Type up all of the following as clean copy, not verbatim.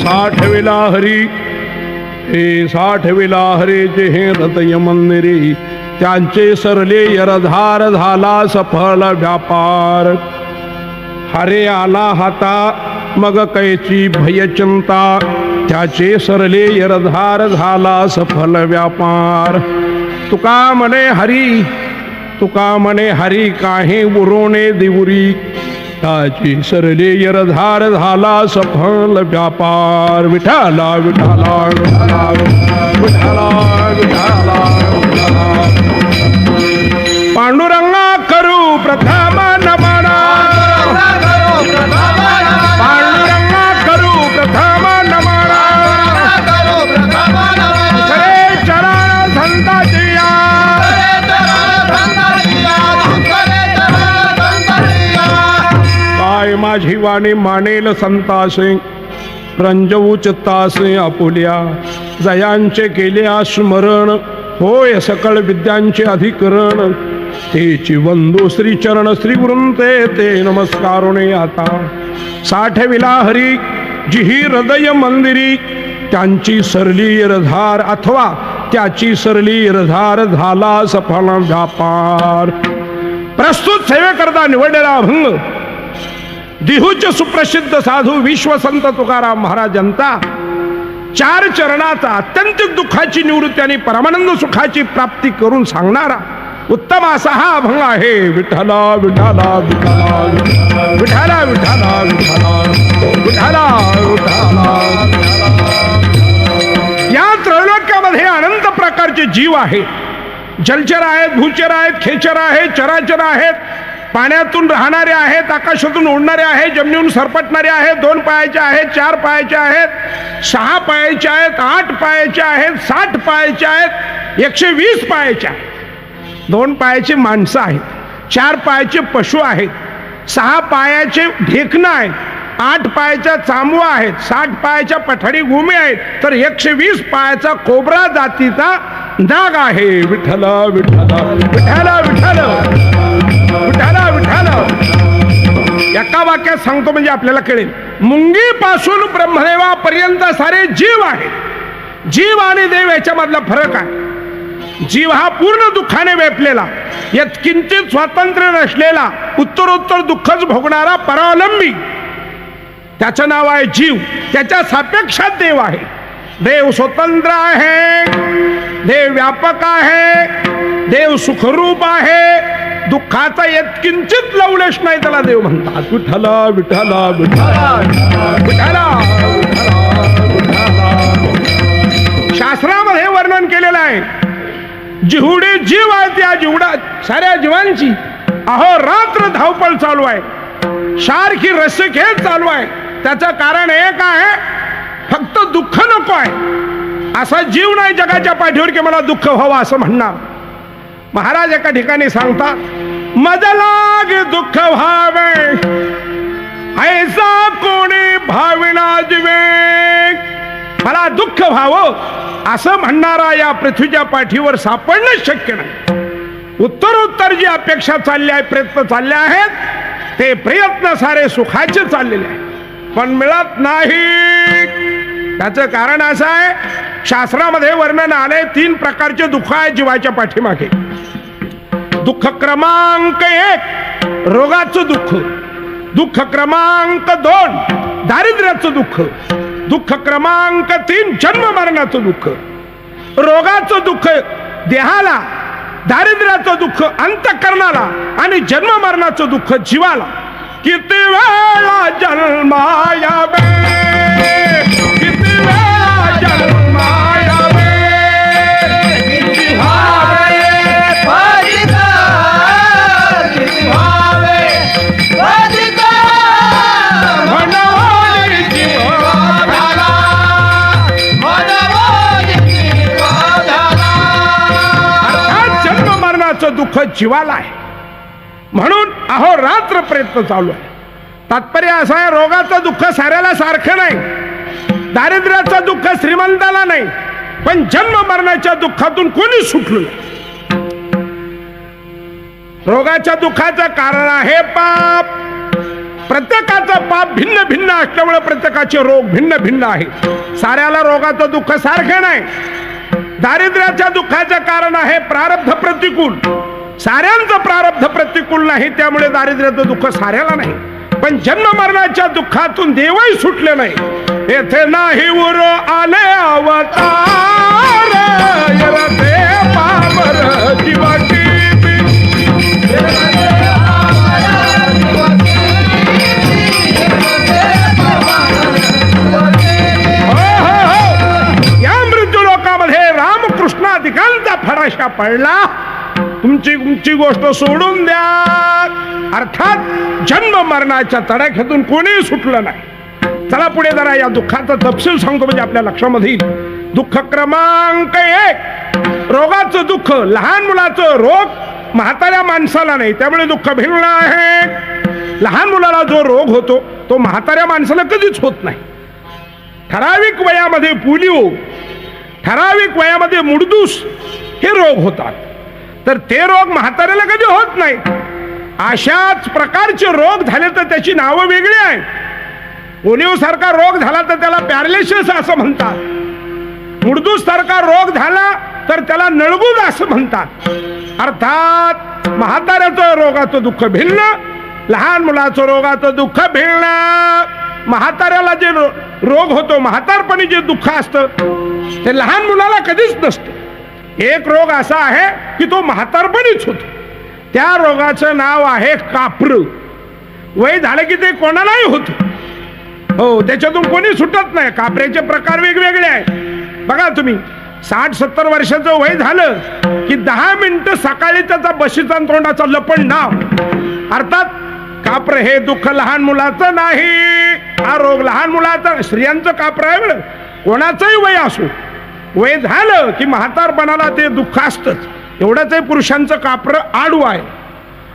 साठविला हरी, हे साठविला हरी जे हे हृदय मंदिरी, त्यांचे सरले यरधार झाला सफल व्यापार. हरे आला हाता मग कैची भयचिंता, त्याचे सरले यरधार झाला सफल व्यापार. तुका म्हणे हरी, तुका म्हणे हरी काहे उरोणे दिवुरी, त्याची सरले यरधार झाला सफल व्यापार. विठाला विठाला विठाला विठाला विठाला विठाला. पांडुरंगा करू प्रथम नमन, पांडुरंगा करू प्रथम नमन, खरे चरण संताची काय माझी वाणी मानेल संतासे, रंजवू चित्तासे आपुल्या, जयांचे केले स्मरण, होय सकळ विद्यांचे अधिकरण. तेची वंदू श्री चरण श्री गुरुंते ते नमस्कारुणे आता. साठविला हरी जिही हृदय मंदिरी, त्यांची सरली यरधार अथवा त्याची सरली यरधार झाला सफल व्यापार. प्रस्तुत सेवेकरता निवडलेला अभंग दिहूचे सुप्रसिद्ध साधू विश्वसंत तुकाराम महाराज यांचा चार चरणाचा अत्यंतिक दुःखाची निवृत्ती आणि परमानंद सुखाची प्राप्ती करून सांगणारा उत्तम असा हा अभंग आहे. विठ्ठला विठ्ठला विठ्ठला विठ्ठला विठ्ठला विठ्ठला विठ्ठला. या त्रैलोक्यामध्ये अनंत प्रकारचे जीव आहेत. जलचर आहेत, भूचर आहेत, खेचर आहेत, चराचर आहेत, पाण्यातून राहणारे आहेत, आकाशातून उडणारे आहेत, जमिनीहून सरपटणारे आहेत, 2 पायाचे आहेत, 4 पायाचे आहेत, 6 पायाचे आहेत, 8 पायाचे आहेत, 60 पायाचे आहेत, 120 पायाचे आहेत. 2 पायाचे माणसं आहेत, 4 पायाचे पशु आहेत, 6 पायाचे ढेकणं आहेत, 8 पायाच्या चांबवा आहेत, 60 पायाच्या पठाडी गुमे आहेत, तर 120 पायाचा कोबरा जातीचा नाग आहे. विठ्ठला विठ्ठला विठ्ठला विठ्ठला विठ्ठला विठ्ठला. एका वाक्यात सांगतो म्हणजे आपल्याला कळेल. मुंगीपासून ब्रह्मदेवापर्यंत सारे जीव आहेत. जीव आणि देव याच्यामधला फरक आहे. जीव हा पूर्ण दुःखाने व्यापलेला, यात किंचित स्वातंत्र्य नसलेला, उत्तरोत्तर दुःखच भोगणारा परावलंबी, त्याचं नाव आहे जीव. त्याच्या सापेक्षात देव आहे. देव स्वतंत्र आहे, देव व्यापक आहे, देव सुखरूप आहे. दुःखाचा यत्किंचित लवलेश नाही त्याला देव म्हणतात. विठ्ठला विठ्ठला विठ्ठला विठ्ठला. शास्त्रामध्ये वर्णन केलेलं आहे. जेवढे जीव आहेत त्या जेवढा साऱ्या जीवांची अहोरात्र धावपळ चालू आहे, सारखी रस्सीखेच चालू आहे. त्याचं कारण एक आहे, फक्त दुःख नको आहे. असा जीव नाही जगाच्या पाठीवर की मला दुःख व्हावं असं म्हणणार. महाराज एका ठिकाणी सांगतात, मज लागे दुःख व्हावे ऐसा कोणी भाविना जिवे. मला दुःख व्हावं असं म्हणणारा या पृथ्वीच्या पाठीवर सापडणं शक्य नाही. उत्तरोत्तर जी अपेक्षा चालली आहे, प्रयत्न चालले आहेत, ते प्रयत्न सारे सुखाचे चाललेले आहेत, पण मिळत नाही. त्याचं कारण असं आहे, शास्त्रामध्ये वर्णन आले 3 प्रकारचे दुःख आहे जीवाच्या पाठीमागे. दुःख क्रमांक 1 रोगाचं दुःख, दुःख क्रमांक 2 दारिद्र्याचं दुःख, दुःख क्रमांक 3 जन्म मरणाचं दुःख. रोगाचं दुःख देहाला, दारिद्र्याचं दुःख अंतःकरणाला आणि जन्म मरणाचं दुःख जीवाला. किती वेळा जन्मायावे, किती वेळा जन्मायावे, किती भावे पतिता, किती भावे पतिता, मनोरी जीव झाला, मनोरी जीव झाला. अर्थात जन्म मरणाचं दुःख जीवाला आहे. म्हणून अहोरात्र प्रयत्न चालू आहे. तात्पर्य असं आहे, रोगाचं दुःख साऱ्याला सारखं नाही, दारिद्र्याचं दुःख श्रीमंताला नाही, पण जन्म मरणाच्या दुःखातून कोणी सुटलं नाही. रोगाच्या दुःखाचं कारण आहे पाप, प्रत्येकाचं पाप भिन्न भिन्न असल्यामुळे प्रत्येकाचे रोग भिन्न भिन्न आहे. साऱ्याला रोगाचं दुःख सारखं नाही. दारिद्र्याच्या दुःखाचं कारण आहे प्रारब्ध प्रतिकूल. साऱ्यांचं प्रारब्ध प्रतिकूल नाही, त्यामुळे दारिद्र्याचं दुःख साऱ्याला नाही. पण जन्म मरणाच्या दुःखातून देवही सुटले नाही. येथे नाही उर आले अवतार यरते पावर दिवाटी. या मृत्यू लोकामध्ये रामकृष्णाधिकांचा फडाशा पडला. तुमची गोष्ट सोडून द्या. अर्थात जन्म मरणाच्या तडाख्यातून कोणीही सुटलं नाही. चला पुढे जरा या दुःखाचा तपशील सांगतो म्हणजे आपल्या लक्षामध्ये येईल. दुःख क्रमांक 1, रोगाचं दुःख. लहान मुलाचं रोग म्हाताऱ्या माणसाला नाही, त्यामुळे दुःख भिन्न आहे. लहान मुलाला जो रोग होतो तो म्हाताऱ्या माणसाला कधीच होत नाही. ठराविक वयामध्ये पोलिओ, ठराविक वयामध्ये मुडदूस हे रोग होतात, तर ते रोग म्हाताऱ्याला कधी होत नाही. अशाच प्रकारचे रोग झाले तर त्याची नावं वेगळी आहे. पोलिओ सारखा रोग झाला तर त्याला पॅरालिसिस असं म्हणतात. मुडदूस सारखा रोग झाला तर त्याला नळगुद असं म्हणतात. अर्थात म्हाताऱ्याचं रोगाचं दुःख भिन्न, लहान मुलाचं रोगाचं दुःख भिन्न. म्हाताऱ्याला जे रोग होतो, म्हातारपणी जे दुःख असतं ते लहान मुलाला कधीच नसतं. एक रोग असा आहे की तो म्हातारपणीच होतो. त्या रोगाचं नाव आहे कापर. वय झालं की ते कोणालाही होत. हो, त्याच्यातून कोणी सुटत नाही. कापऱ्याचे प्रकार वेगवेगळे आहेत. बघा तुम्ही, 60-70 वर्षाचं वय झालं की 10 मिनिटं सकाळी त्याचा बशीचा तोंडाचा लपण नाव. अर्थात कापर हे दुःख लहान मुलाचं नाही. हा रोग लहान मुलाचा, स्त्रियांचं कापर आहे बरं. कोणाचंही वय असो, वय झालं की म्हातारपणाला ते दुःख असतंच. एवढंच आहे, पुरुषांचं कापर आडवं आहे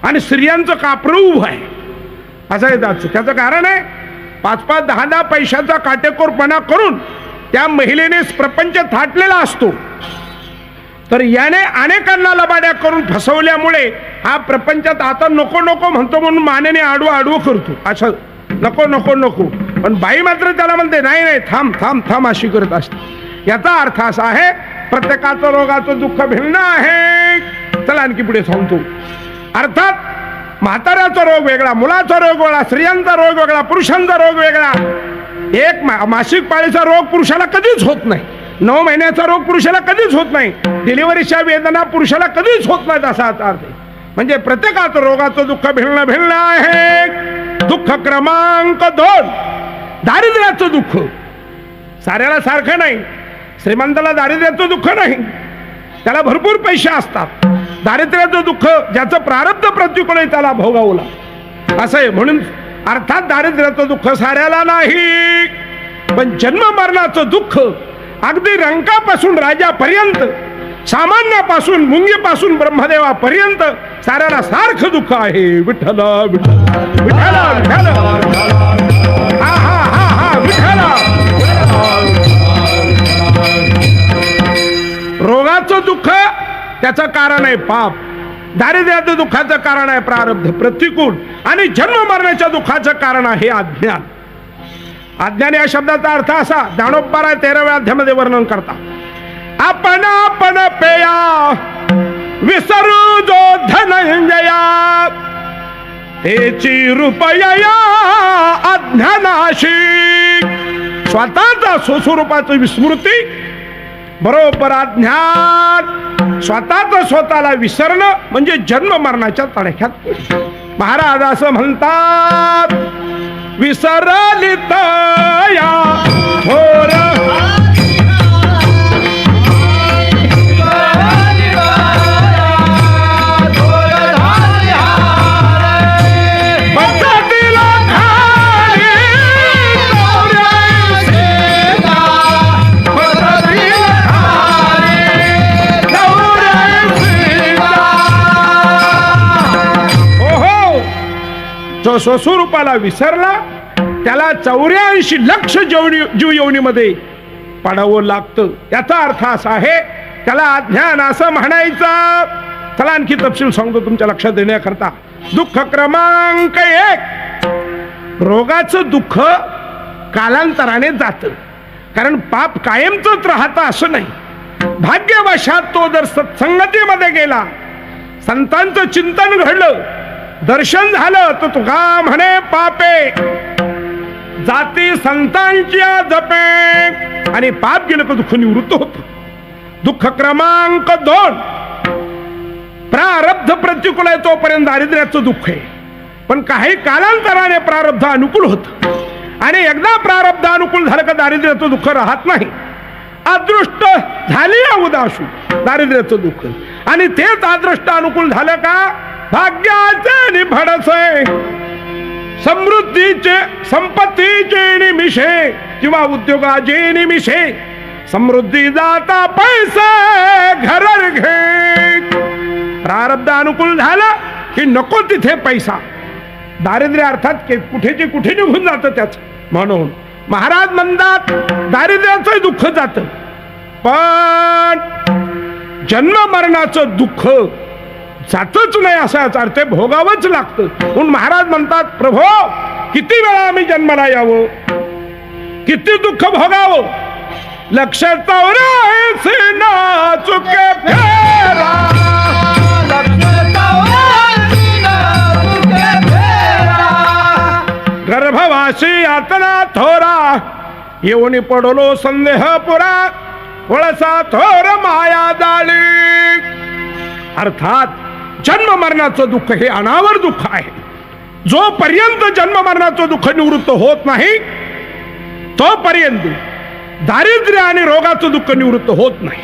आणि स्त्रियांचं कापर उभं आहे. असं आहे त्याचं कारण आहे 5-5, 10-10 पैशाचा काटेकोरपणा करून त्या महिलेने प्रपंच थाटलेला असतो. तर याने अनेकांना लबाड्या करून फसवल्यामुळे हा प्रपंचात आता नको नको म्हणतो म्हणून मानेने आडवं करतो. असं नको नको नको, पण बाई मात्र त्याला म्हणते नाही नाही थांब थांब थांब अशी करत असते. याचा अर्थ असा आहे प्रत्येकाचं रोगाचं दुःख भिन्न आहे. चला आणखी पुढे सांगतो. अर्थात म्हाताऱ्याचा रोग वेगळा, मुलाचा रोग वेगळा, स्त्रियांचा रोग वेगळा, पुरुषांचा रोग वेगळा. एक मासिक पाळीचा रोग पुरुषाला कधीच होत नाही. 9 महिन्याचा रोग पुरुषाला कधीच होत नाही. डिलिव्हरीच्या वेदना पुरुषाला कधीच होत नाहीत असा अर्थ आहे. म्हणजे प्रत्येकाचं रोगाचं दुःख भिन्न भिन्न आहे. दुःख क्रमांक 2, दारिद्र्याचं दुःख. साऱ्याला सारखं नाही. श्रीमंताला दारिद्र्याचं दुःख नाही, त्याला भरपूर पैसे असतात. दारिद्र्याचं दुःख ज्याचं प्रारब्ध प्रतिकूल आहे त्याला भोगावं लागतं असं आहे. म्हणून अर्थात दारिद्र्याचं दुःख साऱ्याला नाही. पण जन्म मरणाचं दुःख अगदी रंकापासून राजापर्यंत, सामान्यापासून मुंगीपासून ब्रह्मदेवापर्यंत साऱ्याला सारखं दुःख आहे. विठ्ठल विठ्ठल विठ्ठल विठ्ठल, हा हा हा हा विठ्ठल. रोगाचं दुःख त्याचं कारण आहे पाप. दारिद्र्याचं दुःखाचं कारण आहे प्रारब्ध प्रतिकूल. आणि जन्म मरण्याच्या दुःखाचं कारण आहे अज्ञान. अज्ञान या शब्दाचा अर्थ असा, ज्ञानोबा 13व्या अध्यायामध्ये वर्णन करतात. आपण आपण पेया विसरू जो धनंजया, त्याची रुपया अज्ञानाशी. स्वतःचा स्वस्वरूपाची विस्मृती बरोबर अज्ञान. स्वतःला विसरणं म्हणजे जन्म मरणाच्या तडख्यात. महाराज असं म्हणतात, विसरली तया थोर जो स्वस्वरूपाला विसरला त्याला 84 लक्ष जीव योनीमध्ये पडावं लागतं. याचा अर्थ असा आहे त्याला अज्ञान असं म्हणायचं. चला आणखी तपशील सांगतो तुमच्या लक्षात देण्याकरता. दुःख क्रमांक 1, रोगाचं दुःख कालांतराने जातं, कारण पाप कायमचंच राहतं असं नाही. भाग्यवशात तो जर सत्संगतीमध्ये गेला, संतांचं चिंतन घडलं, दर्शन झालं, तर तुका म्हणे पापे जाती संतांच्या जपे, आणि पाप गेलं तर दुःख निवृत्त होत. दुःख क्रमांक 2, प्रारब्ध प्रतिकूल आहे तोपर्यंत दारिद्र्याचं दुःख आहे, पण काही कालांतराने प्रारब्ध अनुकूल होत, आणि एकदा प्रारब्ध अनुकूल झालं का दारिद्र्याचं दुःख राहत नाही. अदृष्ट झाली उदासू दारिद्र्याचं दुःख, आणि तेच अदृष्ट अनुकूल झालं का भाग्याचे निभडस आहे, समृद्धीचे संपत्तीचे निमिषे किंवा उद्योगाचे निमिषे, समृद्धी जाता पैसे घरर घे. प्रारब्ध अनुकूल झालं की नको तिथे पैसा, दारिद्र्य अर्थात कुठेचे कुठे निघून जातं त्याच. म्हणून महाराज म्हणतात दारिद्र्याचं दुःख जातं, पण जन्म मरणाचं दुःख जातच नाही असा अर्थ, भोगावंच लागतं. म्हणून महाराज म्हणतात प्रभो किती वेळा आम्ही जन्माला यावं, किती दुःख भोगावं, लक्षात ना चुके फेरा, गर्भवासी यातना थोरा, येऊन पडलो संदेह पुरा, वळसा थोर माया जाळी. अर्थात जन्म मरणाचं दुःख हे अनावर दुःख आहे. जोपर्यंत जन्म मरणाचं दुःख निवृत्त होत नाही तोपर्यंत दारिद्र्य आणि रोगाचं दुःख निवृत्त होत नाही.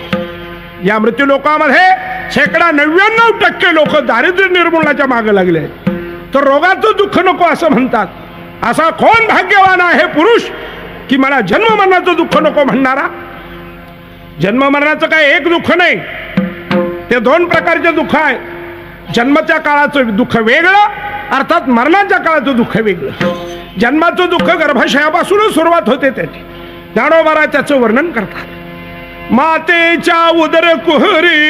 या मृत्यू लोकांमध्ये 99% लोक दारिद्र्य निर्मूलनाच्या मागे लागले आहेत, तर रोगाचं दुःख नको असं म्हणतात. असा कोण भाग्यवान आहे पुरुष की मला जन्म मरणाचं दुःख नको म्हणणारा. जन्म मरणाचं काय एक दुःख नाही, ते 2 प्रकारचे दुःख आहे. जन्माच्या काळाचं दुःख वेगळं, अर्थात मरणाच्या काळाचं दुःख वेगळं. जन्माचं दुःख गर्भाशयापासूनच सुरुवात होते त्याची, ज्ञानोबा त्याचं वर्णन करतात. मातेच्या उदर कुहरी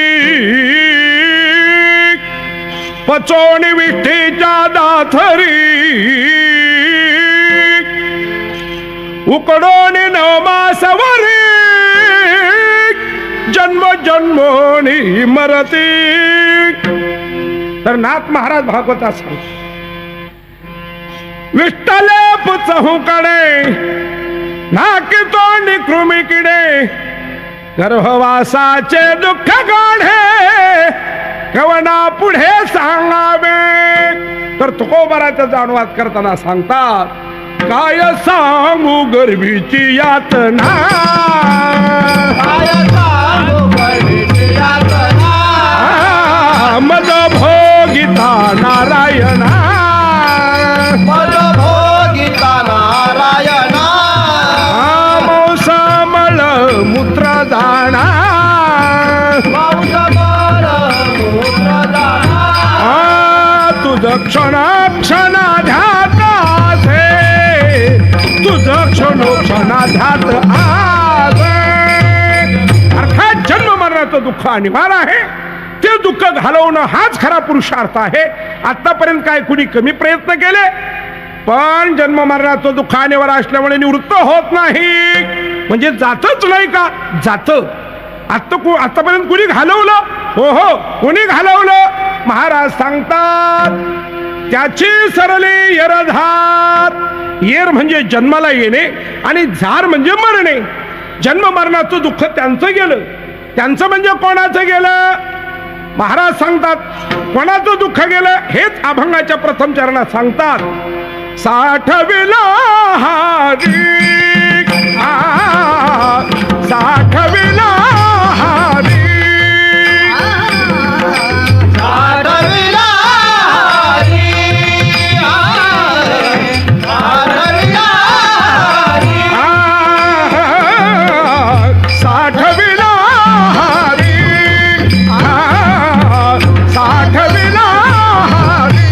पचोणी विठीच्या दाथरी, उकडोनी 9 मासवरी, जन्म जन्मोनी मरती. तर नाथ महाराज भागवतात सांगतात विठ्ठले पुचहुकडे नाकी तोंडी कृमी किडे, गर्भवासाचे दुःख गाढे कवना पुढे सांगावे. तर तुकोबाराचा जाणवाद करताना सांगतात काय सांगू गर्भीची यातना, मद भोगिता नारायणा, मद भोगिता नारायणा, मौसमळ मूत्र दाणा, मौसमळ मूत्र दाणा, तुझ क्षणाध्यात आहे, तुझ क्षणाध्यात आहे. अर्थात जन्म मरणाचं दुःख अनिवार्य आहे, ते दुःख घालवणं हाच खरा पुरुषार्थ आहे. आतापर्यंत काय कुणी कमी प्रयत्न केले, पण जन्म मरणाचं दुःख अनिवार्य असल्यामुळे निवृत्त होत नाही. म्हणजे जातच नाही का, जातं. आतापर्यंत कुणी घालवलं, हो हो कुणी घालवलं. महाराज सांगतात त्याची सरली येरधार. येर म्हणजे जन्माला येणे आणि झार म्हणजे मरणे. जन्म मरणाचं दुःख त्यांचं गेलं. त्यांचं म्हणजे कोणाचं गेलं. महाराज सांगतात कोणाचं दुःख गेलं हेच अभंगाच्या प्रथम चरणात सांगतात. 60विला हारी, 60विला हारी, 60विला हारी, 60विला हारी, 60विला हारी, 60विला हारी.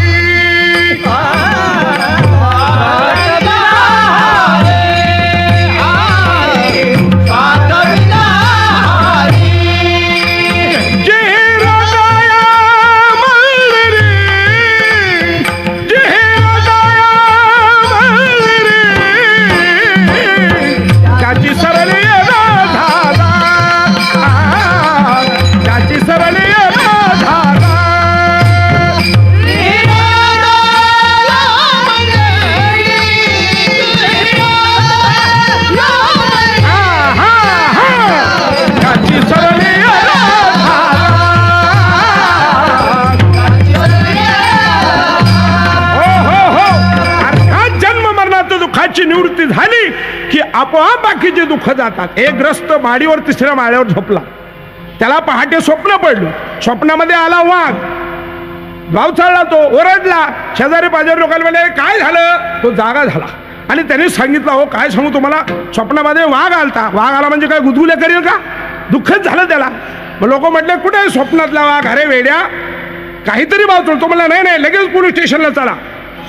आपोआप बाकीचे दुःख जातात. एक ग्रस्त माडीवर 3ऱ्या माळ्यावर झोपला. त्याला पहाटे स्वप्न पडलं. स्वप्नामध्ये आला वाघ. गाव चालला, तो ओरडला. शेजारी पाजारी लोकांना म्हणाले काय झालं. तो जागा झाला आणि त्यांनी सांगितलं हो काय सांगू तुम्हाला, स्वप्नामध्ये वाघ आलता. वाघ आला म्हणजे काय गुदगुल्या करेल का. दुःखच झालं त्याला. मग लोक म्हटले कुठे आहे स्वप्नातला वाघ. अरे वेड्या काहीतरी बाजू. तो म्हणला नाही नाही लगेच पोलीस स्टेशनला चला.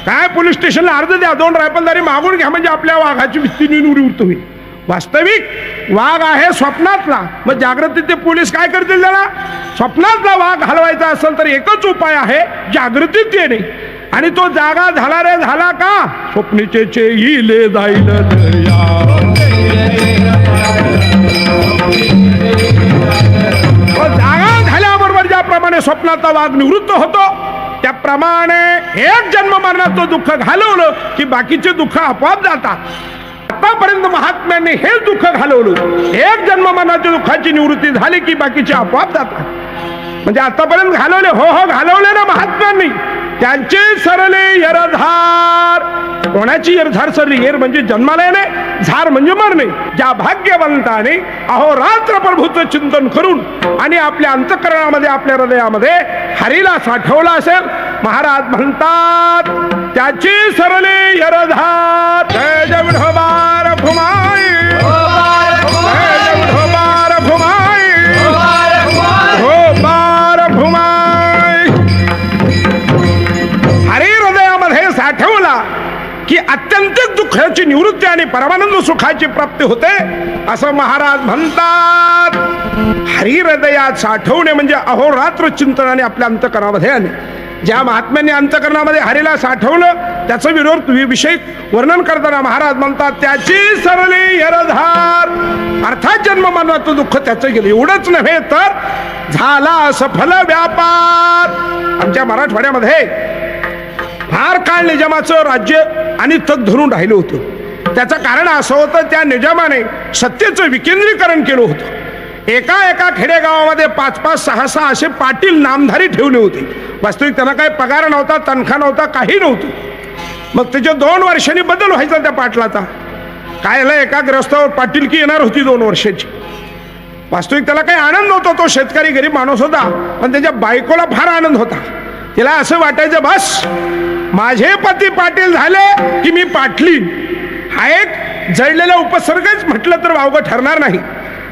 काय पोलीस स्टेशनला अर्ज द्या, 2 रायफलदारी मागून घ्या म्हणजे आपल्या वाघाची भीती निवृत्त होईल. वास्तविक वाघ आहे स्वप्नातला. मग जागृतीत ते पोलीस काय करतील त्याला. स्वप्नातला वाघ हलवायचा असेल तर एकच उपाय आहे जागृतीत येणे. आणि तो जागा झाला रे झाला का. स्वप्नीचे येईले जाईल दर्या. जागा झाल्याबरोबर ज्याप्रमाणे स्वप्नाचा वाघ निवृत्त होतो त्याप्रमाणे एक जन्म मरणात तो दुःख घालवलं की बाकीचे दुःख आपोआप जातात. आतापर्यंत महात्म्यांनी हे दुःख घालवलं. एक जन्म मरणाच्या दुःखाची निवृत्ती झाली की बाकीचे आपोआप जातात. म्हणजे आतापर्यंत घालवले हो घालवले ना महात्म्यांनी. त्यांचे सरले यरधार. कोणाची यरधार सरली. यर म्हणजे जन्माला येणे, झार म्हणजे मरणे. ज्या भाग्यवंताने अहोरात्र प्रभूचं चिंतन करून आणि आपल्या अंतःकरणामध्ये आपल्या हृदयामध्ये हरीला साठवला असेल, महाराज म्हणतात त्याची सरले यरधार. जय जय विठोबार भुमाई. जय जय विठोबार भुमाई. विठोबार भुमाई. हरी हृदयामध्ये साठवला की अत्यंतिक दुःखाची निवृत्ती आणि परमानंद सुखाची प्राप्ती होते असं महाराज म्हणतात. हरी हृदयात साठवणे म्हणजे अहोरात्र चिंतनाने आपल्या अंतःकरणामध्ये आले. ज्या महात्म्यांनी अंतःकरणामध्ये हरीला साठवलं त्याचं विषय वर्णन करताना महाराज म्हणतात त्याची सरले यरधार. अर्थात जन्म मरणाचं दुःख त्याचं गेलं. एवढंच नव्हे तर झाला सफल व्यापार. आमच्या मराठवाड्यामध्ये फार काळ निजामाचं राज्य आणि तग धरून राहिलं होतं. त्याचं कारण असं होतं त्या निजामाने सत्तेचं विकेंद्रीकरण केलं होतं. एका खेडेगावामध्ये 5-5, 6-6 असे पाटील नामधारी ठेवले होते. वास्तविक त्यांना काही पगार नव्हता, तनखा नव्हता, काही नव्हतं. मग त्याच्या 2 वर्षांनी बदल व्हायचा त्या पाटलाचा. काय एका ग्रस्तावर पाटीलकी येणार होती 2 वर्षाची. वास्तविक त्याला काही आनंद नव्हता. तो शेतकरी गरीब माणूस होता. पण त्याच्या बायकोला फार आनंद होता. तिला असं वाटायचं बस माझे पती पाटील झाले की मी पाटलीन. हा एक जळलेला उपसर्गच म्हटलं तर वावगं ठरणार नाही.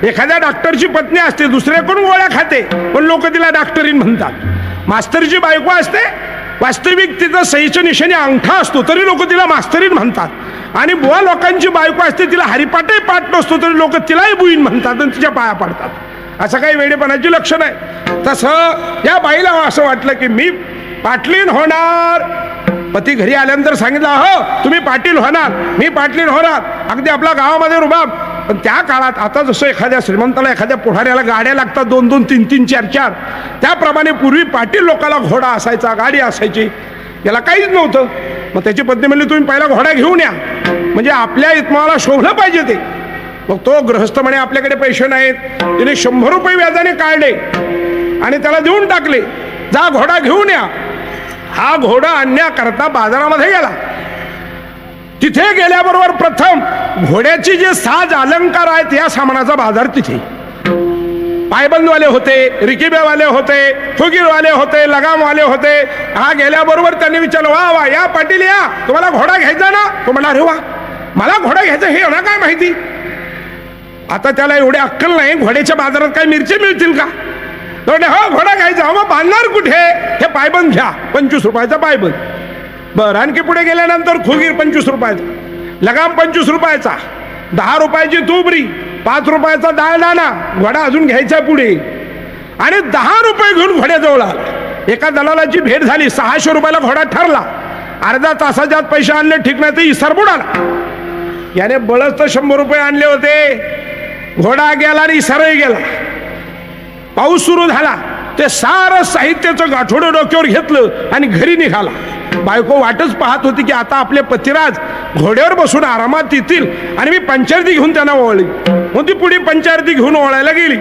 एखाद्या डॉक्टरची पत्नी असते, दुसऱ्याकडून गोळ्या खाते, पण लोक तिला डॉक्टरीन म्हणतात. मास्तरची बायको असते, वास्तविक तिचा सहीच्या निशाणी अंगठा असतो तरी लोक तिला मास्तरीन म्हणतात. आणि बुवा लोकांची बायको असते, तिला हरिपाठही पाठ नसतो तरी लोक तिलाही बुईन म्हणतात आणि तिच्या पाया पडतात. असं काही वेडेपणाची लक्षण आहे. तसं या बाईला असं वाटलं की मी पाटलीन होणार. पती घरी आल्यानंतर सांगितलं हो तुम्ही पाटील होणार, मी पाटलीन होणार. अगदी आपल्या गावामध्ये रुबाब. पण त्या काळात आता जसं एखाद्या श्रीमंताला एखाद्या पुढाऱ्याला गाड्या लागतात 2-2, 3-3, 4-4, त्याप्रमाणे पूर्वी पाटील लोकांना घोडा असायचा, गाडी असायची. याला काहीच नव्हतं. मग त्याची पत्नी म्हणली तुम्ही पहिला घोडा घेऊन या म्हणजे आपल्या इतमाला शोभलं पाहिजे ते. मग तो गृहस्थ म्हणे आपल्याकडे पैसे नाहीत. तिने 100 रुपये व्याजाने काढले आणि त्याला देऊन टाकले. जा घोडा घेऊन या. हा घोडा आणण्याकरता बाजारामध्ये गेला. तिथे गेल्याबरोबर प्रथम घोड्याची जे साज अलंकार आहेत या सामानाचा बाजार तिथे. पायबंदवाले होते, रिकिबेवाले होते, फुगीरवाले होते, लगामवाले होते. हा गेल्याबरोबर त्यांनी विचारलं वा वा या पाटील या तुम्हाला घोडा घ्यायचा ना. तो म्हणला अरे वा मला घोडा घ्यायचा हे ना काय माहिती. आता त्याला एवढी अक्कल नाही. घोड्याच्या बाजारात काय मिरची मिळतील का. हो घोडा घ्यायचा. मग बांधणार कुठे. हे पायबंद घ्या 25 रुपयाचा पायबंद. बरं आणखी पुढे गेल्यानंतर खुगीर 25 रुपयाचा, लगाम 25 रुपयाचा, 10 रुपयाची तुबरी, 5 रुपयाचा दाळदाणा. घोडा अजून घ्यायचा पुढे आणि 10 रुपये घेऊन घोड्याजवळ आला. एका दलालाची भेट झाली. 600 रुपयाला घोडा ठरला. अर्धा तासाच्या पैसे आणले ठीक नाही तर इसर बुडाला. याने बळच तर 100 रुपये आणले होते. घोडा गेला आणि इसरही गेला. पाऊस सुरू झाला. ते सारं साहित्याचं गाठोडं डोक्यावर घेतलं आणि घरी निघाला. बायको वाटच पाहत होती की आता आपले पतिराज घोड्यावर बसून आरामात येतील आणि मी पंचायती घेऊन त्यांना ओळली. मग ती पुढे पंचायती घेऊन ओळायला गेली.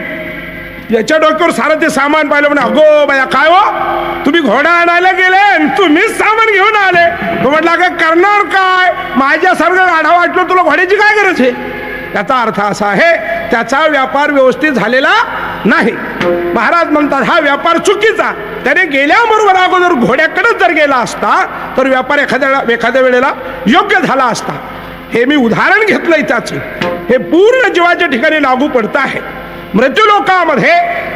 याच्या डोक्यावर सारं ते सामान पाहिलं. म्हणे अगो बाया काय हो तुम्ही घोडा आणायला गेले तुम्हीच सामान घेऊन आले. तो म्हटलं अगं करणार काय माझ्यासारखं गाढा वाटलं तुला घोड्याची काय गरज आहे. याचा अर्थ असा आहे त्याचा व्यापार व्यवस्थित झालेला नाही. महाराज म्हणतात हा व्यापार चुकीचा. त्याने गेल्याबरोबर अगोदर घोड्याकडेच जर गेला असता तर व्यापार एखाद्या वेळेला योग्य झाला असता. हे मी उदाहरण घेतलंय त्याचं. हे पूर्ण जीवाच्या ठिकाणी लागू पडतं आहे. मृत्यूलोकामध्ये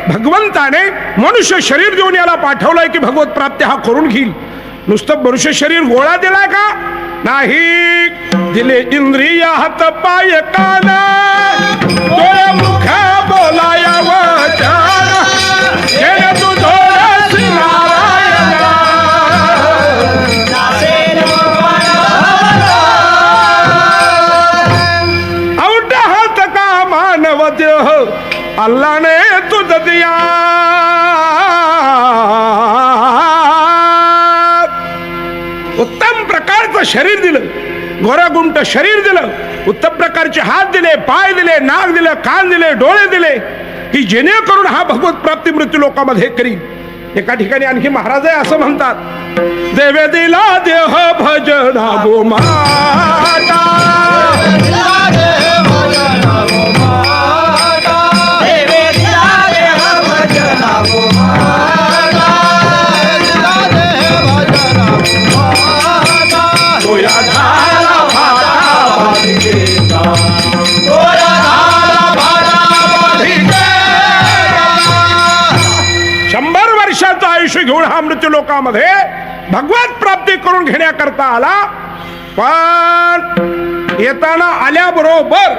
भगवंताने मनुष्य शरीर देऊन याला पाठवलंय की भगवत प्राप्ती हा करून घेईल. नुसतं मनुष्य शरीर गोळा दिलाय का? नाही. दिले इंद्रिय हात पाय कान डोळे मुख बोलाया वचन केले तू थोडस नारायण. औट हात का मानव देह अल्लाने तुझ दिया. उत्तम प्रकारचं शरीर दिलं, गोरागुंट शरीर दिलं, उत्तम प्रकारचे हात दिले, पाय दिले, नाक दिले, कान दिले, डोळे दिले की जेणेकरून हा भगवत प्राप्ती मृत्यू लोकामध्ये करील. एका ठिकाणी आणखी महाराज असं म्हणतात देवे दिला देह भजना गोमाता. आयुष्य घेऊन हा मृत्यू लोकामध्ये भगवत प्राप्ती करून घेण्याकरता आला. पण येताना आल्याबरोबर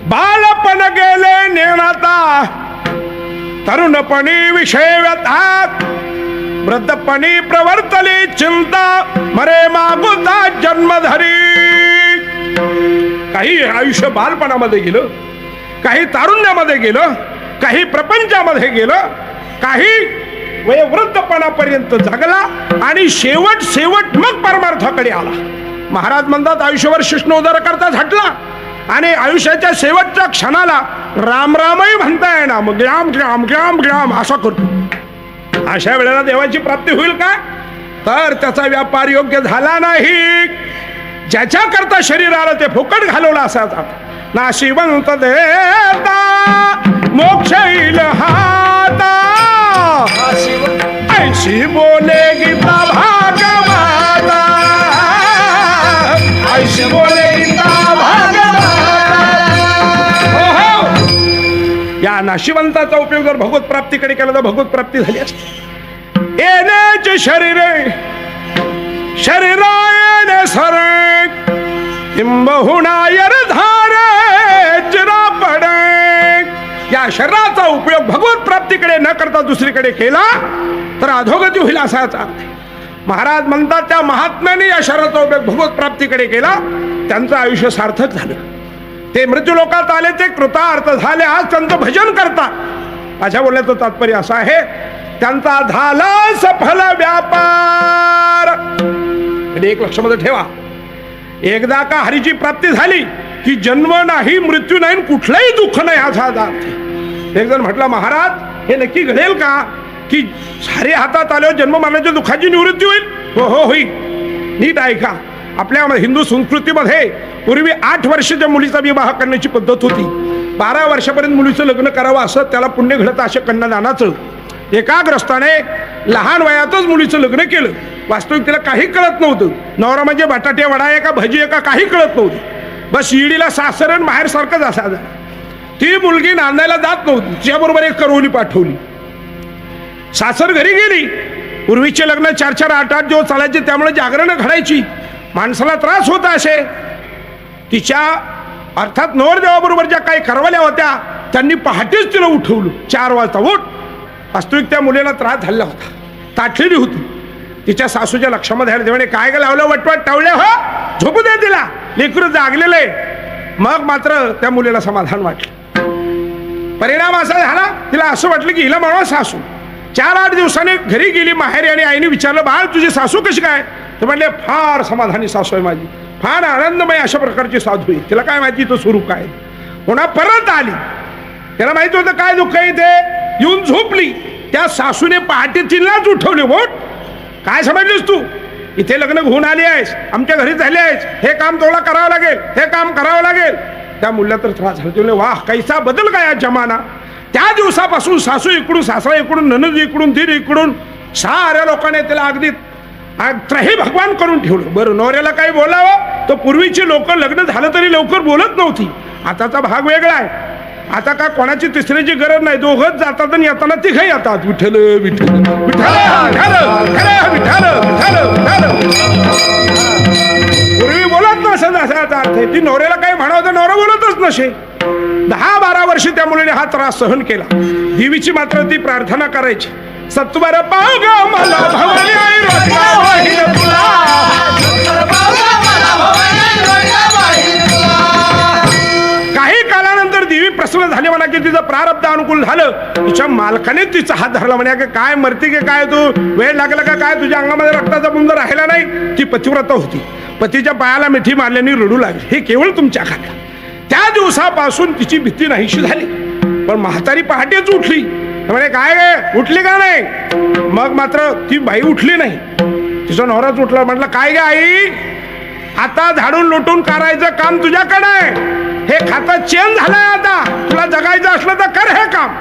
बालपण गेले नेणाता, तरुणपणी विषय व्यथात, वृद्धपणी प्रवर्तली चिंता, मरे मागुता जन्मधरी. काही आयुष्य बालपणामध्ये गेलं, काही तारुण्यामध्ये गेलं, काही प्रपंचामध्ये गेलं, काही वयोवृद्धपणापर्यंत जगला आणि शेवट मग परमार्थाकडे आला. महाराज म्हणतात आयुष्यभर शिष्णोदर करता झटला आणि आयुष्याच्या शेवटच्या क्षणाला राम रामही म्हणता येणार मग ग्राम ग्राम ग्राम ग्राम असा करतो. अशा वेळेला देवाची प्राप्ती होईल का? तर त्याचा व्यापार योग्य झाला नाही. ज्याच्या करता शरीर आलं ते फुकट घालवलं असाचा. नाशिवंत देता मोक्ष येईल हाता, ऐशी बोले गीता भागवता, ऐशी बोले गीता भागवता. या नाशिवंताचा उपयोग जर भगवत प्राप्तीकडे केला तर भगवत प्राप्ती झाली असते. येण्याचे शरीरे शरीरा येणे सरे किंबहुना धारे चिरा पडे. या शरीराचा उपयोग भगवत प्राप्तीकडे न करता दुसरीकडे केला तर अधोगती होईल असा अर्थ. महाराज म्हणतात त्या महात्म्याने या शरीराचा उपयोग भगवत प्राप्तीकडे केला, त्यांचं आयुष्य सार्थक झालं. ते मृत्यू लोकात आले, ते कृतार्थ झाले, आज त्यांचं भजन करतात. अशा बोलण्याचं तात्पर्य असं आहे त्यांचा झाला सफल व्यापार. एक लक्षामध्ये ठेवा, एकदा का हरीची प्राप्ती झाली की जन्म नाही, मृत्यू नाही, कुठलंही दुःख नाही असा अर्थ. एक जण म्हटलं महाराज हे नक्की घडेल का की हरी हातात आल्यावर जन्म मरणाच्या दुःखाची निवृत्ती होईल? हो हो होईल. नीट ऐका. आपल्या हिंदू संस्कृतीमध्ये पूर्वी 8 वर्षाच्या मुलीचा विवाह करण्याची पद्धत होती. 12 वर्षापर्यंत मुलीचं लग्न करावं असं त्याला पुण्य घडतं अशा कन्यादानाचं. एका ग्रस्ताने लहान वयातच मुलीचं लग्न केलं. वास्तविक तिला काही कळत नव्हतं. नवरा म्हणजे बटाटे वडा आहे का भजी आहे का काही कळत नव्हतं. बस शिडीला सासर आणि बाहेर सारखंच असायचं. ती मुलगी नांदायला जात नव्हती. तिच्याबरोबर एक करवली पाठवली. सासर घरी गेली. पूर्वीचे लग्न 4-4, 8-8 दिवस चालायचे, त्यामुळे जागरण घडायची. माणसाला त्रास होता असे. तिच्या अर्थात नवरदेवाबरोबर ज्या काही करवल्या होत्या त्यांनी पहाटेच तिला उठवलं. 4 वाजता उठ. वास्तविक त्या मुलीला त्रास झाला होता, ताटलेली होती. तिच्या सासूच्या लक्षामध्ये आलं. तेव्हा काय ग लावलं वटवट टावल्या हो, झोपू दे तिला, लेकरू जागलेले. मग मात्र त्या मुलीला समाधान वाटलं. परिणाम असा झाला तिला असं वाटलं की हिला म्हणा सासू. 4-8 दिवसांनी घरी गेली माहेरी आणि आईने विचारलं बाळ तुझी सासू कशी काय? तर म्हणले फार समाधानी सासू आहे माझी, फार आनंदमय अशा प्रकारची साधू आहे. तिला काय माहिती तो स्वरूप काय. पुन्हा परत आली. त्याला माहिती होतं काय दुःख आहे ते. येऊन झोपली. त्या सासूने पहाटे तिलाच उठवले. वोट काय समजलीस तू? इथे लग्न घेऊन आली आहेस, आमच्या घरी झाली आहेस, हे काम तुला करावं लागेल, हे काम करावं लागेल. त्या मुलीला तर त्रास झाला. ते म्हणले, वाह कैसा बदल काय जमाना. त्या दिवसापासून सासू इकडून, सासरा इकडून, ननद इकडून, दीर इकडून, साऱ्या लोकांनी त्याला अगदी त्रही भगवान करून ठेवलं. बरं, नवऱ्याला काही बोलावं तर पूर्वीची लोक लग्न झालं तरी लवकर बोलत नव्हती. आताचा भाग वेगळा आहे. आता का कोणाची तिसऱ्याची गरज नाही, दोघंच जातात आणि येताना तिघही येतात. विठ्ठल विठ्ठल विठ्ठल विठ्ठल विठ्ठल. पूर्वी बोलत नसत असा अर्थ आहे. ती नवऱ्याला काही म्हणावं तर नवरा बोलतच नसे. 10-12 वर्षी त्या मुलीने हा त्रास सहन केला. देवीची मात्र ती प्रार्थना करायची, सत्वर पाव ग मला भवानी आई रोजगा होईल तुला. काही कालानंतर देवी प्रसन्न झाली म्हणा की तिचं प्रारब्ध अनुकूल झालं. तिच्या मालकाने तिचा हात धरला, म्हणे की काय मरती की काय, तू वेळ लागला का काय, तुझ्या अंगामध्ये रक्ताचा पुंज राहिला नाही. ती पतिव्रता होती. पतीच्या पायाला मिठी मारल्याने रडू लागली. हे केवळ तुमच्या खात्यात. त्या दिवसापासून तिची भीती नाहीशी झाली. पण म्हातारी पहाटेच उठली. म्हणे काय गे उठली का नाही. मग मात्र ती बाई उठली नाही. तिचा नवराच उठला. म्हटलं काय गे आई, आता झाडून लोटून करायचं काम तुझ्याकडे आहे. हे खातं चेंज झालंय. आता तुला जगायचं असलं तर कर हे काम.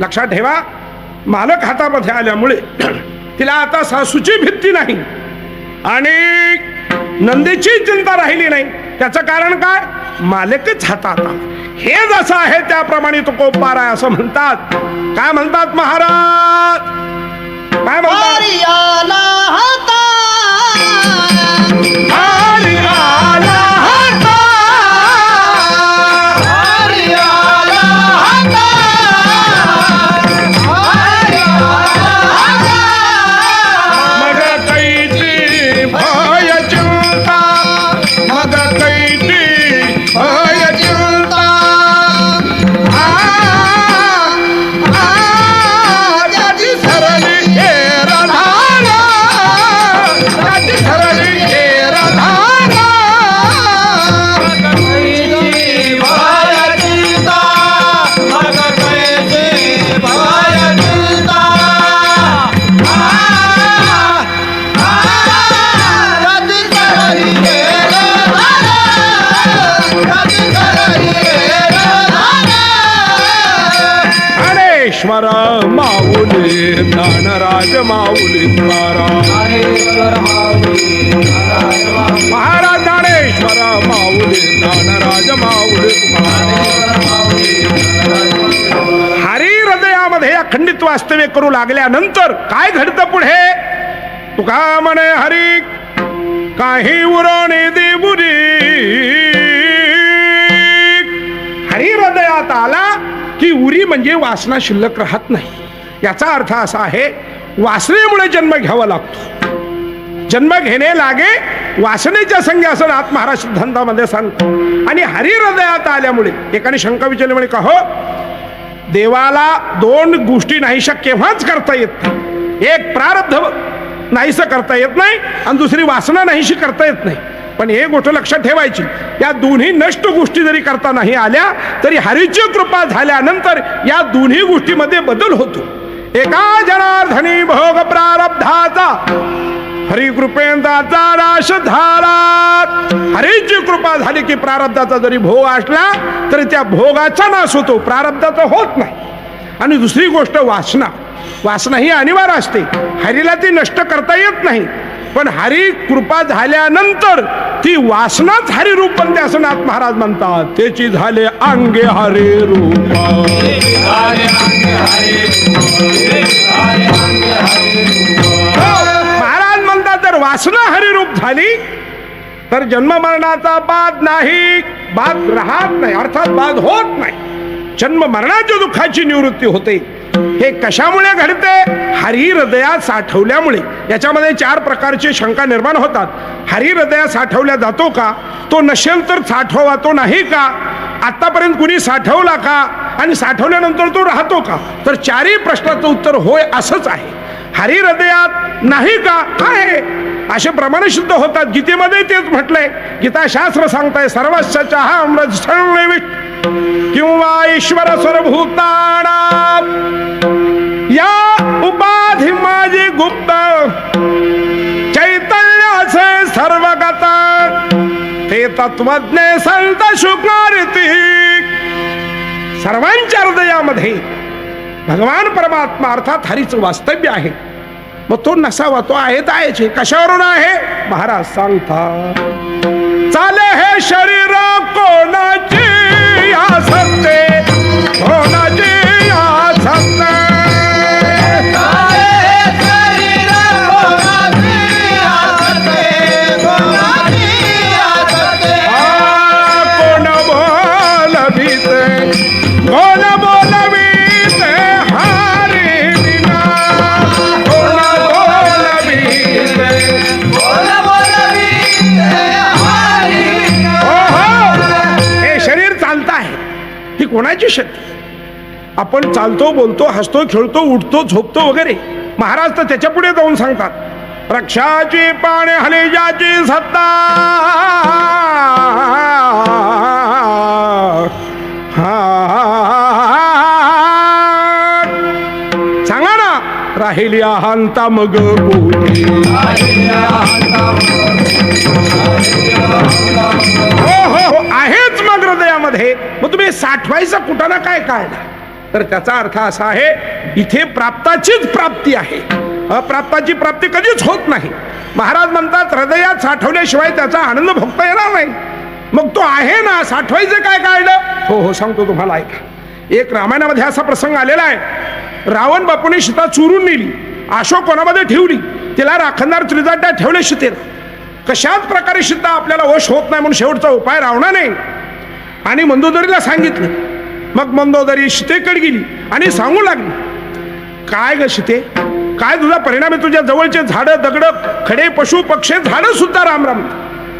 लक्षात ठेवा, मालक हातामध्ये आल्यामुळे तिला आता सासूची भीती नाही आणि नंदीची चिंता राहिली नाही. त्याचं कारण काय, मालकच हातात. हे जसं आहे त्याप्रमाणे तो कोपार आहे असं म्हणतात. काय म्हणतात महाराज, काय म्हणतात, हरियाला हाता, हरियाला हाता, हरियाला हाता, हरियाला हाता. मग कैची भय चिंता, मग कैची भय चिंता. त्याची सरली हे राधाना, त्याची सरली हे राधाना. ज्ञानेश्वर माऊली ज्ञानराज माऊली तुकाराम. महाराज ज्ञानेश्वर माऊली ज्ञानराज माऊली तुकाराम. हरी हृदयामध्ये अखंडित वास्तव्य करू लागल्यानंतर काय घडतं पुढे. तुका म्हणे हरी काही उरणे देबुरी. हरी हृदयात आला की उरी म्हणजे वासना शिल्लक राहत नाही. याचा अर्थ असा आहे, वासनेमुळे जन्म घ्यावा लागतो. जन्म घेणे लागे वासनेच्या संगी असं नाथ महाराज सिद्धांतामध्ये सांगतो. आणि हरी हृदयात आल्यामुळे एकाने शंका विचारली, म्हणे का हो, देवाला दोन गोष्टी नाहीशा केव्हाच करता येत नाही. एक प्रारब्ध नाहीसं करता येत नाही आणि दुसरी वासना नाहीशी करता येत नाही. पण एक गोष्ट लक्षात ठेवायची, या दोन्ही नष्ट गोष्टी जरी करता नाही आल्या तरी हरीची कृपा झाल्यानंतर या दोन्ही गोष्टीमध्ये बदल होतो. एका जनार्दनी भोग प्रारब्धाचा हरिकृपेंदाचा नाश झाला. हरीची कृपा झाली की प्रारब्धाचा जरी भोग असला तरी त्या भोगाचा नाश होतो, प्रारब्धाचा होत नाही. आणि दुसरी गोष्ट वासना, वासना ही अनिवार्य असते. हरीला ती नष्ट करता येत नाही. पण हरी कृपा झाल्यानंतर ती वासनाच हरी रूप बनते असं नाथ महाराज म्हणतात. त्याची झाले अंगे हरी रूप. महाराज म्हणतात जर वासना हरी रूप झाली तर जन्म मरणाचा बाध नाही, बाध राहत नाही, अर्थात बाध होत नाही. जन्म मरणाच्या दुःखाची निवृत्ती होते. हे कशामुळे घडते, हरी हृदयात साठवल्यामुळे. याच्यामध्ये 4 प्रकारची शंका निर्माण होतात. हरी हृदयात साठवल्या जातो का, तो नसेल तर साठवा तो नाही का, आतापर्यंत कुणी साठवला का आणि साठवल्यानंतर तो राहतो का. तर 4ही प्रश्नाचं उत्तर होय असंच आहे. हरी हृदयात नाही का आहे असे प्रमाण सिद्ध होतात. गीतेमध्ये तेच म्हटलंय. गीता शास्त्र सांगताय सर्वस्व किंवा ईश्वर सर्वभूतानां या उपाधी माझी गुप्त चैतन्याचे सर्वगत ते तत्वज्ञ संत शुकारती सर्वांच्या हृदयामध्ये भगवान परमात्मा अर्थात हरीचं वास्तव्य आहे. मग तो नसावा, तो आहे तर आहेच. कशावरून आहे महाराज सांगता, चाले हे शरीर कोणाची आसक्ते, कोणाची आसक्ते, कोणाची शक्ती. आपण चालतो, बोलतो, हसतो, खेळतो, उठतो, झोपतो वगैरे. महाराज तर त्याच्या पुढे जाऊन सांगतात, रक्षाची पाने हलेजाची सत्ता, सांगा ना, राहिली अहंता मग कोणी. हो आहेच मग हृदयामध्ये. मग तुम्ही साठवायचा कुटाणा काय काढला, तर त्याचा अर्थ असा आहे, इथे प्राप्ताचीच प्राप्ती आहे, अप्राप्ताची प्राप्ती कधीच होत नाही. महाराज म्हणतात, हृदयात साठवल्याशिवाय त्याचा आनंद भोगता येणार नाही. मग तो आहे ना, साठवायचं काय काढलं. हो सांगतो तुम्हाला, ऐका. एक रामायणामध्ये असा प्रसंग आलेला आहे. रावण बापूने सीता चोरून नेली, अशोकवनामध्ये ठेवली, तिला राखणदार त्रिजटात ठेवले सीतेला. कशाच प्रकारे सीता आपल्याला वश होत नाही म्हणून शेवटचा उपाय रावणाने आणि मंदोदरीला सांगितलं. मग मंदोदरी सीतेकडे गेली आणि सांगू लागली, काय ग सीते, काय तुझा परिणाम आहे. तुझ्या जवळचे झाडं, दगड, खडे, पशु, पक्षी, झाडं सुद्धा राम राम.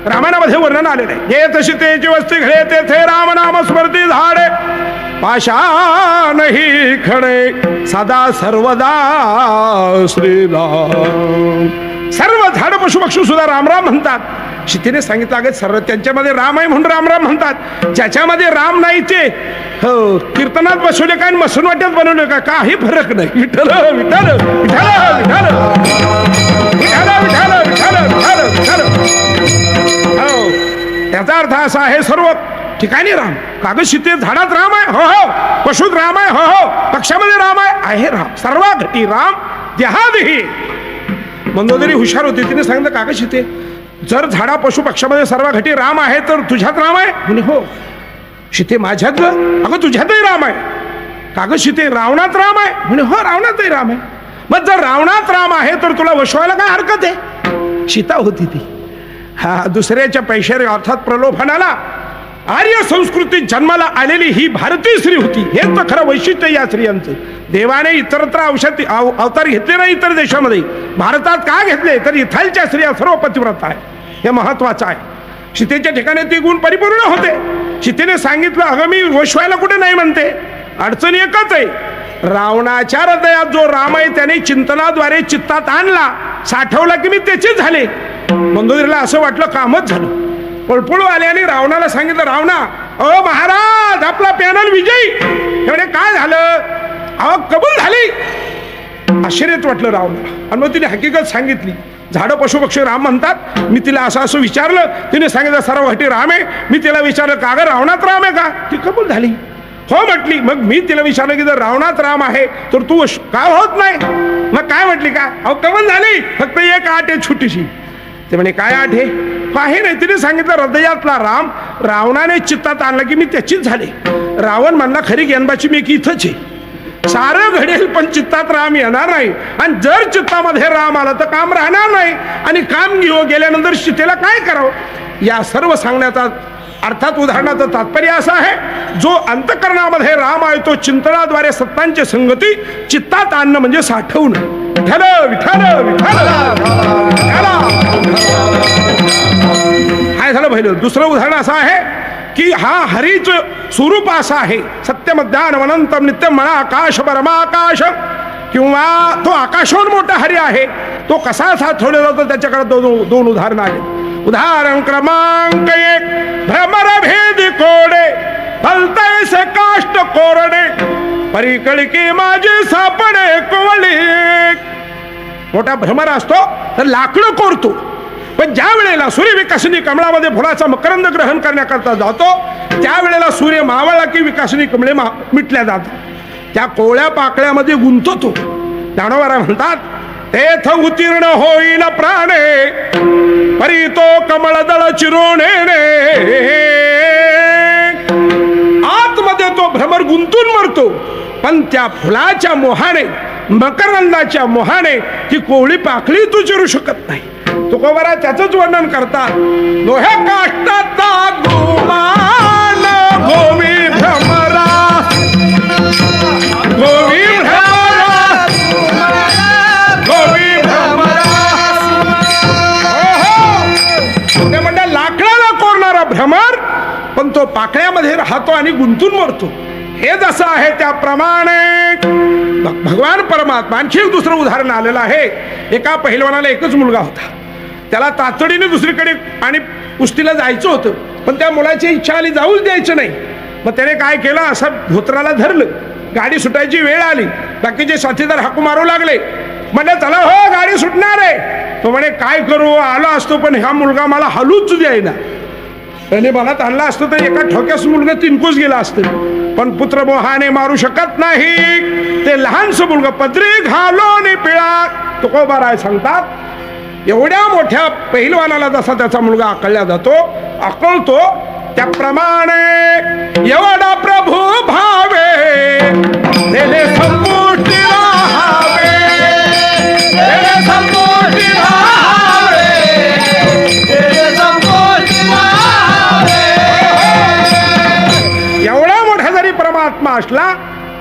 रामायणामध्ये वर्णन आलेलं आहे. हे तशी तेची वस्ती घडे तेथे राम नाम स्मृती झाडे, पाषाण ही खडे सदा सर्वदा श्रीराम. सर्व झाड, पशु, पक्षी सुद्धा राम राम म्हणतात. सीतेने सांगितलं, अगं सर्व त्यांच्यामध्ये राम आहे म्हणून राम राम म्हणतात. ज्याच्यामध्ये राम नाही ते कीर्तनात बसवले काय, मसून वाट्यात बनवले का, काही फरक नाही. विठ्ठल विठ्ठल विठ्ठल विठ्ठल विठ्ठल विठ्ठल विठ्ठल विठ्ठल. हो, त्याचा अर्थ असा आहे, सर्व ठिकाणी राम. कागद सीते झाडात राम आहे, हो हो, पशुत राम आहे, हो हो, पक्षामध्ये राम आहे राम. सर्व घटी राम देहादेही. मंदोदरी हुशार होती, तिने सांगितलं, कागद सीते, जर झाडा, पशु, पक्षामध्ये सर्व घटी राम आहे तर तुझ्यात राम आहे. म्हणे हो. सीते माझ्यात ग, अगं तुझ्यातही राम आहे. कागद सीते, रावणात राम आहे. म्हणे हो, रावणातही राम आहे. मग जर रावणात राम आहे तर तुला वशवायला काय हरकत आहे. सीता होती ती, हा दुसऱ्याच्या पैशाने अर्थात प्रलोभनाला आर्य संस्कृतीत जन्माला आलेली ही भारतीय स्त्री होती. हेच तर खरं वैशिष्ट्य या स्त्रियांचं. देवाने इतरत्र अवतार घेतले नाही इतर देशामध्ये, भारतात का घेतले तर इथालच्या स्त्रिया सर्व पतिव्रता आहे, हे महत्वाचं आहे. सीतेच्या ठिकाणी ते गुण परिपूर्ण होते. सीतेने सांगितलं, अगं मी वशवायला कुठे नाही म्हणते, अडचण एकच आहे, रावणाच्या हृदयात जो राम आहे त्याने चिंतनाद्वारे चित्तात आणला, साठवला की मी त्याचेच झाले. मंदोदरीला असं वाटलं कामच झालं. पळपळू आले आणि रावणाला सांगितलं, रावणा, अहो महाराज आपला पॅनल विजयी. म्हणजे काय झालं, अहो कबूल झाली. आश्चर्यच वाटलं रावणाला. आणि मग तिने हकीकत सांगितली. झाडं, पशु, पक्षी राम म्हणतात. मी तिला असं विचारलं, तिने सांगितलं सर्व घटी राम आहे. मी तिला विचारलं, का ग रावणात राम आहे का. ती कबूल झाली, हो म्हटली. मग मी तिला विचारलं की जर रावणात राम आहे तर तू का होत नाही. मग काय म्हटली, का अहो कबूल झाली, फक्त एक आठ आहे छोटीशी. ते म्हणे काय आठ आहे. काही नाही, तिने सांगितलं हृदयातला राम रावणाने चित्तात आणला की मी त्याचीच झाले. रावण म्हणला, खरी ज्ञानबाची मी की इथंच आहे, सारं घडेल पण चित्तात राम येणार नाही. आणि जर चित्तामध्ये राम आला तर काम राहणार नाही. आणि काम गेल्यानंतर सीतेला काय करावं. या सर्व सांगण्याचा अर्थात उदाहरणाचं तात्पर्य असं आहे, जो अंतःकरणामध्ये राम आहे तो चिंतनाद्वारे सत्तांची संगती चित्तात आणणं म्हणजे साठवणं. विठ्ठल विठ्ठल विठ्ठल. काय झालं पहिलं. दुसरं उदाहरण असं आहे की हा हरीचं स्वरूप असं आहे, सत्यमध्यान अनंतम नित्यम म्हणा आकाश परमाकाश, किंवा तो आकाशाहून मोठा हरी आहे. तो कसा साठवला जातो त्याच्याकडे दोन उदाहरणं आहेत. उदाहरण क्रमांक 1, भ्रमर भेद कोडे फलतैसे काष्ट कोरडे, परिकळकी माझे सापडे कोवळी. मोठा भ्रमर असतो तर लाकडं कोरतो, पण ज्या वेळेला सूर्य विकासनी कमळामध्ये फुलाचा मकरंद ग्रहण करण्याकरता जातो त्यावेळेला सूर्य मावळला की विकासनी कमळे मिटल्या जातात त्या कोवळ्या पाकळ्यामध्ये गुंततो. ज्ञानोबा म्हणतात तेथ उत्तीर्ण होईल प्राणे परी तो कमळदळ चिरोणे आतमध्ये तो भ्रमर गुंतून मरतो पण त्या फुलाच्या मोहाने मकरंदाच्या मोहाने ती कोवळी पाकळी तू चिरू शकत नाही. तुकोबारा त्याचंच वर्णन करतात लोह्या काष्टाचा गुमान गोवी भ्रमरा गोवी भ्रमरा गोवी भ्रमरा ते म्हणतात लाकडाला कोरणारा भ्रमर पण तो पाकळ्यामध्ये राहतो आणि गुंतून मरतो. हे जसं आहे त्याप्रमाणे भगवान परमात्मा. आणखी एक दुसरं उदाहरण आलेलं आहे. एका पहिलवानाला एकच मुलगा होता. त्याला तातडीने दुसरीकडे आणि कुस्तीला जायचं होतं पण त्या मुलाची इच्छा आली जाऊच द्यायचं नाही. मग त्याने काय केलं असं धोत्राला धरलं. गाडी सुटायची वेळ आली. बाकीचे साथीदार हाकू मारू लागले. म्हणजे चला हो गाडी सुटणार आहे. तो म्हणे काय करू आलो असतो पण हा मुलगा मला हलूच द्यायना. त्याने मनात आणला असतो तर एका ठोक्यास मुलगा तिनकूच गेला असतं पण पुत्र मोहाने मारू शकत नाही. ते लहानसं मुलगा पदरी घालून पिळा. तुकोबाराय सांगतात एवढ्या मोठ्या पहिलवानाला जसा त्याचा मुलगा आकळला जातो आकळतो त्याप्रमाणे एवढा प्रभू भावे तेले संपुष्टी राहावे तेले संपुष्टी राहावे तेले संपुष्टी राहावे. एवढा मोठा जरी परमात्मा असला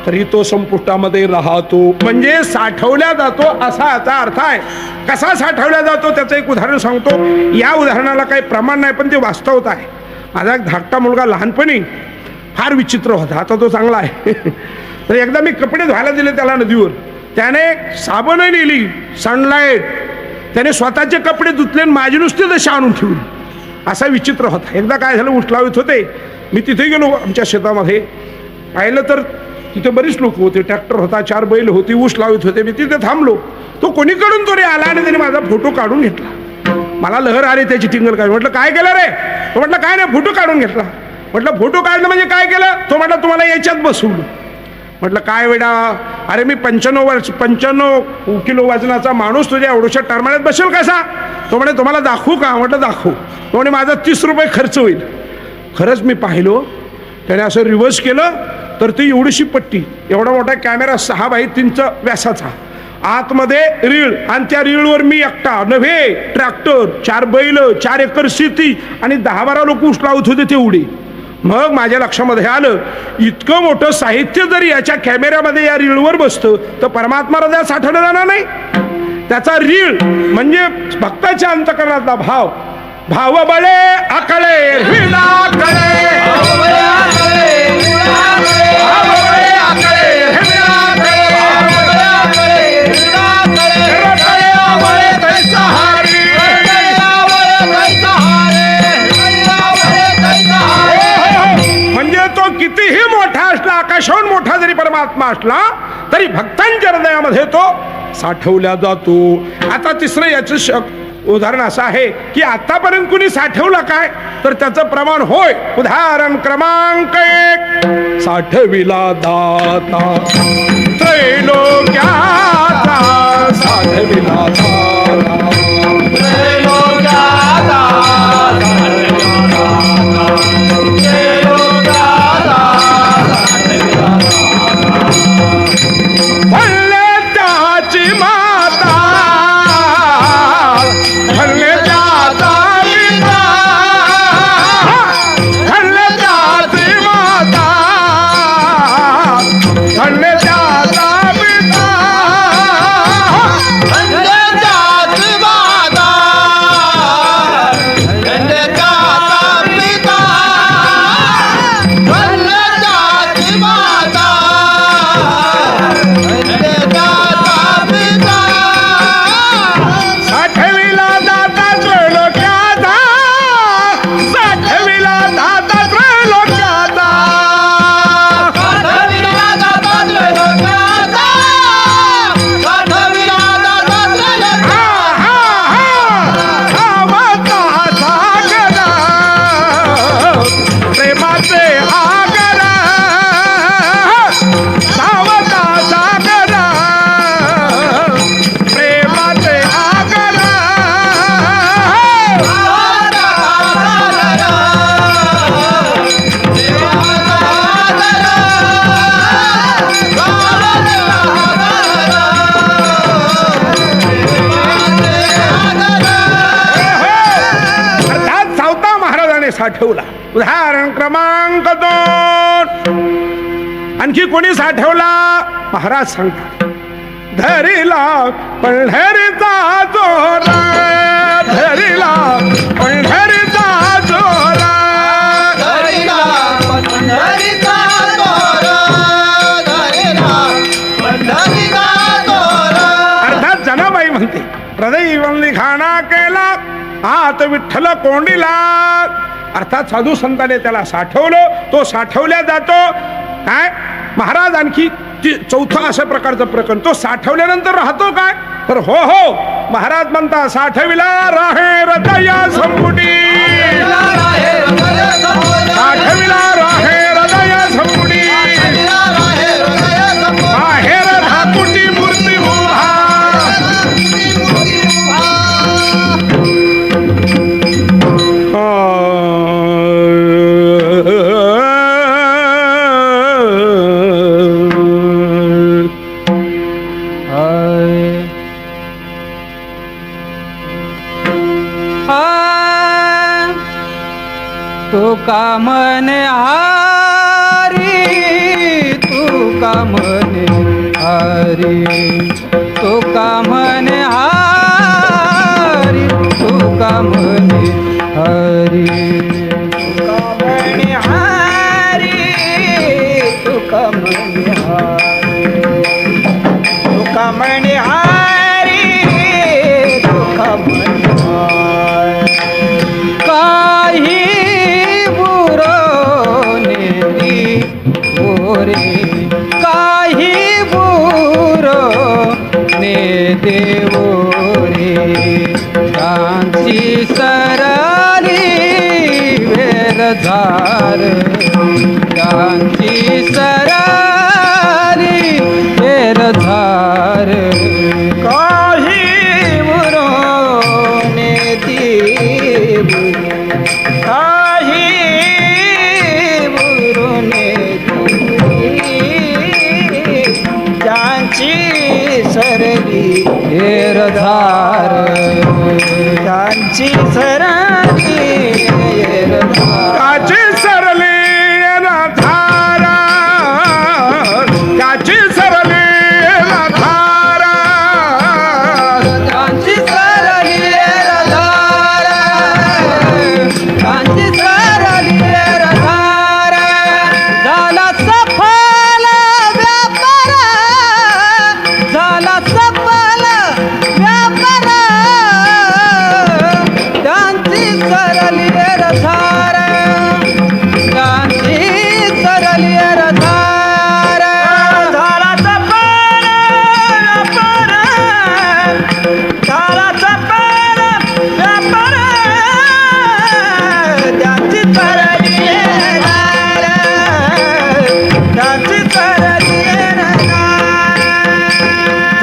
तरी तो संपुष्टामध्ये राहतो म्हणजे साठवल्या जातो असा याचा अर्थ आहे. कसा साठवल्या जातो त्याचं एक उदाहरण सांगतो. या उदाहरणाला काही प्रमाण नाही पण ते वास्तवत आहे. माझा एक धाकटा मुलगा लहानपणी फार विचित्र होता. आता तो चांगला आहे. तर एकदा मी कपडे धुवायला दिले त्याला नदीवर. त्याने साबणही नेली सनलाईट त्याने स्वतःचे कपडे धुतले आणि माझी नुसते दशा आणून ठेवली. असा विचित्र होता. एकदा काय झालं ऊस लावत होते मी तिथे गेलो आमच्या शेतामध्ये पाहिलं तर तिथे बरीच लोक होते. ट्रॅक्टर होता 4 बैल होती ऊस लावत होते. मी तिथे थांबलो. तो कोणीकडून तरी आला आणि त्याने माझा फोटो काढून घेतला. मला लहर आली त्याची टिंगल काढून. म्हटलं काय केलं रे. तो म्हटलं काय नाही फोटो काढून घेतला. म्हटलं फोटो काढणं म्हणजे काय केलं. तो म्हटलं तुम्हाला याच्यात बसवलं. म्हटलं काय वेडा अरे मी 95 किलो वजनाचा माणूस तुझ्या एवढ्याशा टरमाळ्यात बसेल कसा. तो म्हणे तुम्हाला दाखवू का. म्हटलं दाखवू. तो म्हणे माझा 30 रुपये खर्च होईल. खरंच मी पाहिलो त्याने असं रिव्हर्स केलं तर ती एवढीशी पट्टी एवढा मोठा कॅमेरा 6x3 व्यासाचा आतमध्ये रीळ आणि त्या रीळवर मी एकटा नव्हे ट्रॅक्टर 4 बैल 4 एकर शेती आणि 10-12 लोक ऊस लावत होते तेवढी. मग माझ्या लक्षामध्ये आलं इतकं मोठं साहित्य जरी याच्या कॅमेऱ्यामध्ये या रीळवर बसतं तर परमात्मा हृदयात साठवलं जाणार नाही. त्याचा रीळ म्हणजे भक्ताच्या अंतकरणातला भाव भाव बळे आकळे हृदया कळे म्हणजे तो कितीही मोठा असला आकाशाहून मोठा जरी परमात्मा असला तरी भक्तांच्या हृदयामध्ये तो साठवला जातो. आता तिसरं याचं उदाहरण असं आहे की आतापर्यंत कुणी साठवलं काय तर त्याचं प्रमाण होय. उदाहरण क्रमांक 1 साठविला दाता त्रैलोक्याचा साठविला दाता त्रैलोक्याचा आणखी कोणी साठवला महाराज सांगतात धरिला पंढरीचा जोरा धरिला पंढरीचा जोरा धरिला पंढरीचा दोरा धरिला पंढरीचा दोरा अर्थात जनाबाई म्हणते हृदय लिखाणा केला आत विठ्ठल कोंडीला अर्थात साधू संतांनी त्याला साठवलं तो साठवल्या जातो काय महाराज आणखी चौथा अशा प्रकारचं प्रकरण तो साठवल्यानंतर राहतो काय तर हो महाराज म्हणता साठविला राहे हृदया संपुटी साठविला राहे हृदया संपुटी बाहेर धाकुटी मूर्ती उभा तुका म्हणे हरी तुका म्हणे हरी तुका म्हणे हरी तुका म्हणे हरी तुका म्हणे हरी तुका म्हणे हरी तुका म्हणे हरी तुका म्हणे हरी काही काही बुरो ने देवो रे कांची सरली वेर झार कांची सरली वेर झार काही बुरो ने देव काही बुरो ने त्यांची सरली हेरधार त्यांची सरली हेरधार काची सरली धारा काची सरली धारा त्यांची सरली हेरधार त्यांची सरली हेरधार झाला सफल व्यापार झाला सफल व्यापार त्यांची सरली रथार त्यांची सरली रथार झाला सफल व्यापार झाला सफल व्यापार त्यांची सरली रथार त्यांची सरली रथार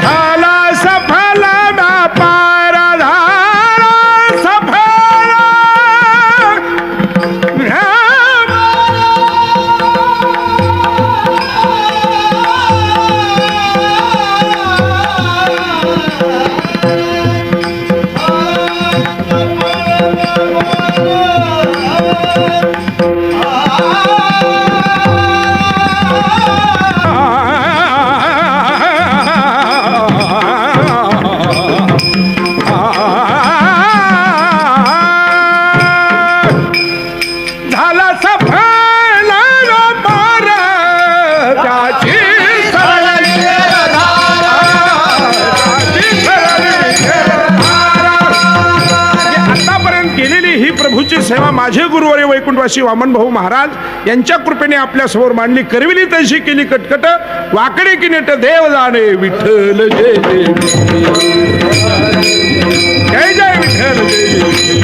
झाला सफल व्यापार झाला सफल झाला सफल व्यापार त्याची सरली आतापर्यंत केलेली ही प्रभूची सेवा माझे गुरुवारी वैकुंठवासी वामन भाऊ महाराज यांच्या कृपेने आपल्या समोर मांडली करविली तशी केली कटकट वाकडे की नेट देव जाणे विठ्ठल जय जय विठ्ठल जय जय विठ्ठल जय जय विठ्ठल